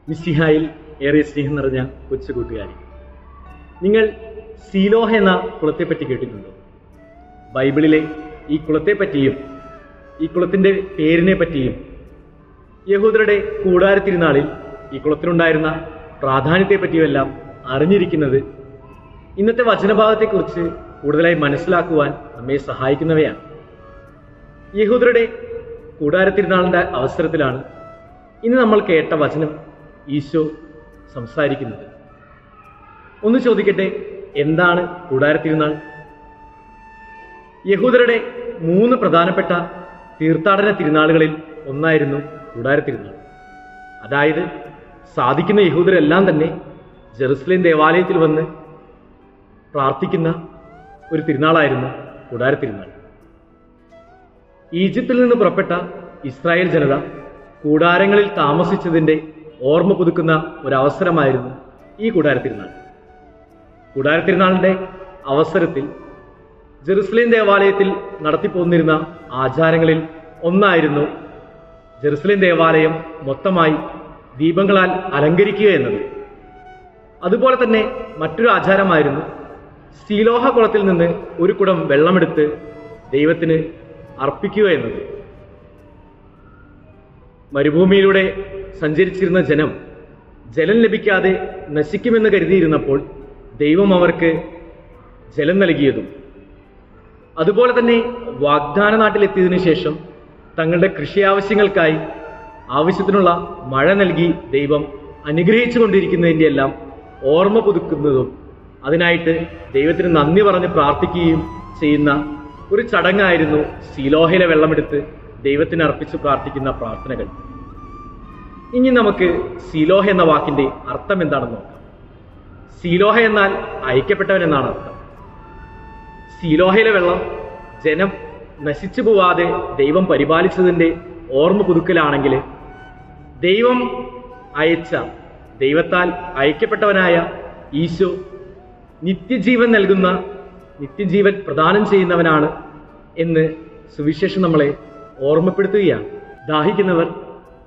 മിശിഹായിൽ ഏറെ സ്നേഹം നിറഞ്ഞ കൊച്ചു കൂട്ടുകാരി, നിങ്ങൾ സീലോഹ എന്ന കുളത്തെപ്പറ്റി കേട്ടിട്ടുണ്ടോ? ബൈബിളിലെ ഈ കുളത്തെപ്പറ്റിയും ഈ കുളത്തിൻ്റെ പേരിനെ പറ്റിയും യഹൂദരുടെ കൂടാര തിരുനാളിൽ ഈ കുളത്തിനുണ്ടായിരുന്ന പ്രാധാന്യത്തെപ്പറ്റിയുമെല്ലാം അറിഞ്ഞിരിക്കുന്നത് ഇന്നത്തെ വചനഭാഗത്തെക്കുറിച്ച് കൂടുതലായി മനസ്സിലാക്കുവാൻ നമ്മെ സഹായിക്കുന്നവയാണ്. യഹൂദരുടെ കൂടാര തിരുനാളിൻ്റെ അവസരത്തിലാണ് ഇന്ന് നമ്മൾ കേട്ട വചനം ഈശോ സംസാരിക്കുന്നത്. ഒന്ന് ചോദിക്കട്ടെ, എന്താണ് കൂടാര തിരുനാൾ? യഹൂദരുടെ 3 പ്രധാനപ്പെട്ട തീർത്ഥാടന തിരുനാളുകളിൽ ഒന്നായിരുന്നു കൂടാര തിരുനാൾ. അതായത് സാധിക്കുന്ന യഹൂദരെല്ലാം തന്നെ ജെറുസലേം ദേവാലയത്തിൽ വന്ന് പ്രാർത്ഥിക്കുന്ന ഒരു തിരുനാളായിരുന്നു കൂടാര തിരുനാൾ. ഈജിപ്തിൽ നിന്ന് പുറപ്പെട്ട ഇസ്രായേൽ ജനത കൂടാരങ്ങളിൽ താമസിച്ചതിൻ്റെ ഓർമ്മ പുതുക്കുന്ന ഒരവസരമായിരുന്നു ഈ കൂടാര തിരുനാൾ. കൂടാര തിരുനാളിൻ്റെ അവസരത്തിൽ ജെറുസലേം ദേവാലയത്തിൽ നടത്തിപ്പോന്നിരുന്ന ആചാരങ്ങളിൽ ഒന്നായിരുന്നു ജെറുസലേം ദേവാലയം മൊത്തമായി ദീപങ്ങളാൽ അലങ്കരിക്കുക എന്നത്. അതുപോലെ തന്നെ മറ്റൊരു ആചാരമായിരുന്നു സീലോഹ കുളത്തിൽ നിന്ന് ഒരു കുടം വെള്ളമെടുത്ത് ദൈവത്തിന് അർപ്പിക്കുക എന്നത്. മരുഭൂമിയിലൂടെ സഞ്ചരിച്ചിരുന്ന ജലം ലഭിക്കാതെ നശിക്കുമെന്ന് കരുതിയിരുന്നപ്പോൾ ദൈവം അവർക്ക് ജലം നൽകിയതും, അതുപോലെ തന്നെ വാഗ്ദാന നാട്ടിലെത്തിയതിനു ശേഷം തങ്ങളുടെ കൃഷി ആവശ്യങ്ങൾക്കായി ആവശ്യത്തിനുള്ള മഴ നൽകി ദൈവം അനുഗ്രഹിച്ചു കൊണ്ടിരിക്കുന്നതിൻ്റെ എല്ലാം ഓർമ്മ പുതുക്കുന്നതും, അതിനായിട്ട് ദൈവത്തിന് നന്ദി പറഞ്ഞ് പ്രാർത്ഥിക്കുകയും ചെയ്യുന്ന ഒരു ചടങ്ങായിരുന്നു സീലോഹയിലെ വെള്ളമെടുത്ത് ദൈവത്തിന് അർപ്പിച്ച് പ്രാർത്ഥിക്കുന്ന പ്രാർത്ഥനകൾ. ഇനി നമുക്ക് സീലോഹ എന്ന വാക്കിൻ്റെ അർത്ഥം എന്താണെന്ന് നോക്കാം. സീലോഹ എന്നാൽ അയക്കപ്പെട്ടവൻ എന്നാണ് അർത്ഥം. സീലോഹയിലെ വെള്ളം ജനം നശിച്ചു പോവാതെ ദൈവം പരിപാലിച്ചതിൻ്റെ ഓർമ്മ പുതുക്കലാണെങ്കിൽ, ദൈവം അയച്ച, ദൈവത്താൽ അയക്കപ്പെട്ടവനായ ഈശോ നിത്യജീവൻ നൽകുന്ന, നിത്യജീവൻ പ്രദാനം ചെയ്യുന്നവനാണ് എന്ന് സുവിശേഷം നമ്മളെ ഓർമ്മപ്പെടുത്തുകയാണ്. ദാഹിക്കുന്നവർ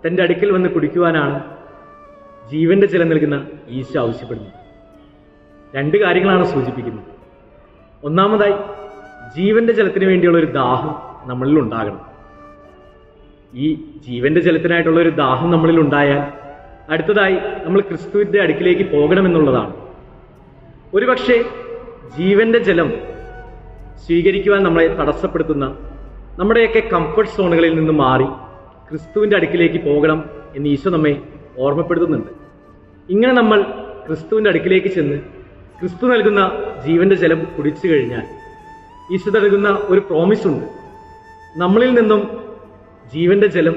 തൻ്റെ അടുക്കൽ വന്ന് കുടിക്കുവാനാണ് ജീവന്റെ ജലം നൽകുന്ന ഈശോ ആവശ്യപ്പെടുന്നത്. 2 കാര്യങ്ങളാണ് സൂചിപ്പിക്കുന്നത്. ഒന്നാമതായി, ജീവന്റെ ജലത്തിന് വേണ്ടിയുള്ള ഒരു ദാഹം നമ്മളിൽ ഉണ്ടാകണം. ഈ ജീവന്റെ ജലത്തിനായിട്ടുള്ള ഒരു ദാഹം നമ്മളിൽ ഉണ്ടായാൽ അടുത്തതായി നമ്മൾ ക്രിസ്തുവിൻ്റെ അടുക്കിലേക്ക് പോകണമെന്നുള്ളതാണ്. ഒരുപക്ഷെ ജീവന്റെ ജലം സ്വീകരിക്കുവാൻ നമ്മളെ തടസ്സപ്പെടുത്തുന്ന നമ്മുടെയൊക്കെ കംഫർട്ട് സോണുകളിൽ നിന്ന് മാറി ക്രിസ്തുവിൻ്റെ അടുക്കിലേക്ക് പോകണം എന്ന് ഈശോ നമ്മെ ഓർമ്മപ്പെടുത്തുന്നുണ്ട്. ഇങ്ങനെ നമ്മൾ ക്രിസ്തുവിൻ്റെ അടുക്കിലേക്ക് ചെന്ന് ക്രിസ്തു നൽകുന്ന ജീവന്റെ ജലം കുടിച്ചു കഴിഞ്ഞാൽ ഈശോ നൽകുന്ന ഒരു പ്രോമിസ് ഉണ്ട്. നമ്മളിൽ നിന്നും ജീവന്റെ ജലം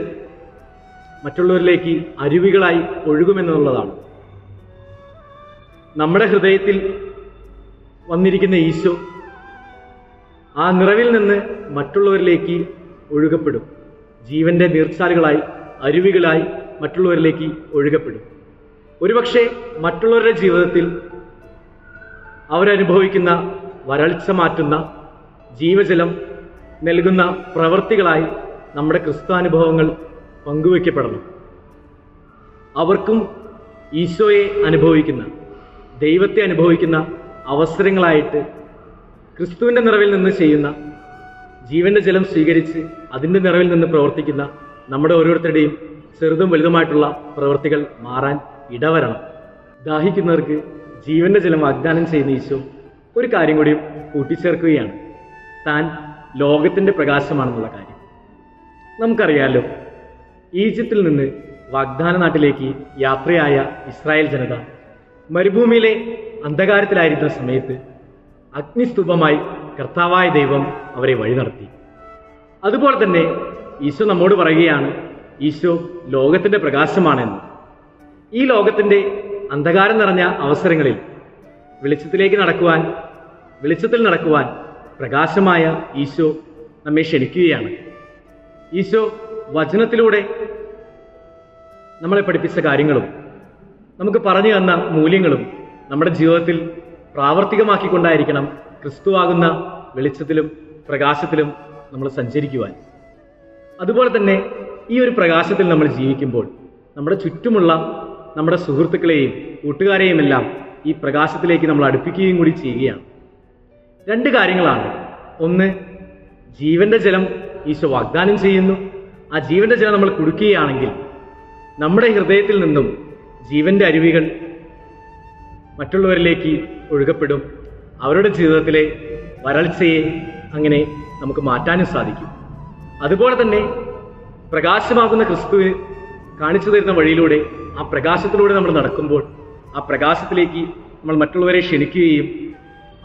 മറ്റുള്ളവരിലേക്ക് അരുവികളായി ഒഴുകുമെന്നുള്ളതാണ്. നമ്മുടെ ഹൃദയത്തിൽ വന്നിരിക്കുന്ന ഈശോ ആ നിറവിൽ നിന്ന് മറ്റുള്ളവരിലേക്ക് ഒഴുകപ്പെടും. ജീവന്റെ നീർച്ചാലുകളായി, അരുവികളായി മറ്റുള്ളവരിലേക്ക് ഒഴുകപ്പെടും. ഒരുപക്ഷെ മറ്റുള്ളവരുടെ ജീവിതത്തിൽ അവരനുഭവിക്കുന്ന വരൾച്ച മാറ്റുന്ന, ജീവജലം നൽകുന്ന പ്രവൃത്തികളായി നമ്മുടെ ക്രിസ്താനുഭവങ്ങൾ പങ്കുവയ്ക്കപ്പെടണം. അവർക്കും ഈശോയെ അനുഭവിക്കുന്ന, ദൈവത്തെ അനുഭവിക്കുന്ന അവസരങ്ങളായിട്ട് ക്രിസ്തുവിൻ്റെ നിറവിൽ നിന്ന് ചെയ്യുന്ന, ജീവന്റെ ജലം സ്വീകരിച്ച് അതിൻ്റെ നിറവിൽ നിന്ന് പ്രവർത്തിക്കുന്ന നമ്മുടെ ഓരോരുത്തരുടെയും ചെറുതും വലുതുമായിട്ടുള്ള പ്രവൃത്തികൾ മാറാൻ ഇടവരണം. ദാഹിക്കുന്നവർക്ക് ജീവന്റെ ജലം വാഗ്ദാനം ചെയ്യുന്ന ഈശോ ഒരു കാര്യം കൂടി കൂട്ടിച്ചേർക്കുകയാണ്. താൻ ലോകത്തിൻ്റെ പ്രകാശമാണെന്നുള്ള കാര്യം. നമുക്കറിയാലോ, ഈജിപ്തിൽ നിന്ന് വാഗ്ദാന നാട്ടിലേക്ക് യാത്രയായ ഇസ്രായേൽ ജനത മരുഭൂമിയിലെ അന്ധകാരത്തിലായിരുന്ന സമയത്ത് അഗ്നിസ്തൂപമായി കർത്താവായ ദൈവം അവരെ വഴി നടത്തി. അതുപോലെ തന്നെ ഈശോ നമ്മോട് പറയുകയാണ്, ഈശോ ലോകത്തിൻ്റെ പ്രകാശമാണെന്ന്. ഈ ലോകത്തിൻ്റെ അന്ധകാരം നിറഞ്ഞ അവസരങ്ങളിൽ വെളിച്ചത്തിൽ നടക്കുവാൻ പ്രകാശമായ ഈശോ നമ്മെ ക്ഷണിക്കുകയാണ്. ഈശോ വചനത്തിലൂടെ നമ്മളെ പഠിപ്പിച്ച കാര്യങ്ങളും നമുക്ക് പറഞ്ഞു തന്ന മൂല്യങ്ങളും നമ്മുടെ ജീവിതത്തിൽ പ്രാവർത്തികമാക്കിക്കൊണ്ടായിരിക്കണം ക്രിസ്തുവാകുന്ന വെളിച്ചത്തിലും പ്രകാശത്തിലും നമ്മൾ സഞ്ചരിക്കുവാൻ. അതുപോലെ തന്നെ ഈ ഒരു പ്രകാശത്തിൽ നമ്മൾ ജീവിക്കുമ്പോൾ നമ്മുടെ ചുറ്റുമുള്ള നമ്മുടെ സുഹൃത്തുക്കളെയും കൂട്ടുകാരെയും എല്ലാം ഈ പ്രകാശത്തിലേക്ക് നമ്മൾ അടുപ്പിക്കുകയും കൂടി ചെയ്യുകയാണ്. രണ്ട് കാര്യങ്ങളാണ്. ഒന്ന്, ജീവന്റെ ജലം ഈശോ വാഗ്ദാനം ചെയ്യുന്നു. ആ ജീവന്റെ ജലം നമ്മൾ കുടിക്കുകയാണെങ്കിൽ നമ്മുടെ ഹൃദയത്തിൽ നിന്നും ജീവന്റെ അരുവികൾ മറ്റുള്ളവരിലേക്ക് ഒഴുകപ്പെടും. അവരുടെ ജീവിതത്തിലെ വരൾച്ചയെ അങ്ങനെ നമുക്ക് മാറ്റാനും സാധിക്കും. അതുപോലെ തന്നെ പ്രകാശമാകുന്ന ക്രിസ്തു കാണിച്ചു തരുന്ന വഴിയിലൂടെ, ആ പ്രകാശത്തിലൂടെ നമ്മൾ നടക്കുമ്പോൾ ആ പ്രകാശത്തിലേക്ക് നമ്മൾ മറ്റുള്ളവരെ ക്ഷണിക്കുകയും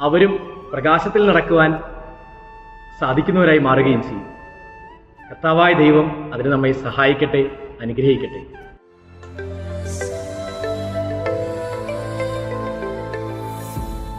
അവരും പ്രകാശത്തിൽ നടക്കുവാൻ സാധിക്കുന്നവരായി മാറുകയും ചെയ്യും. കർത്താവായ ദൈവം അതിന് നമ്മെ സഹായിക്കട്ടെ, അനുഗ്രഹിക്കട്ടെ.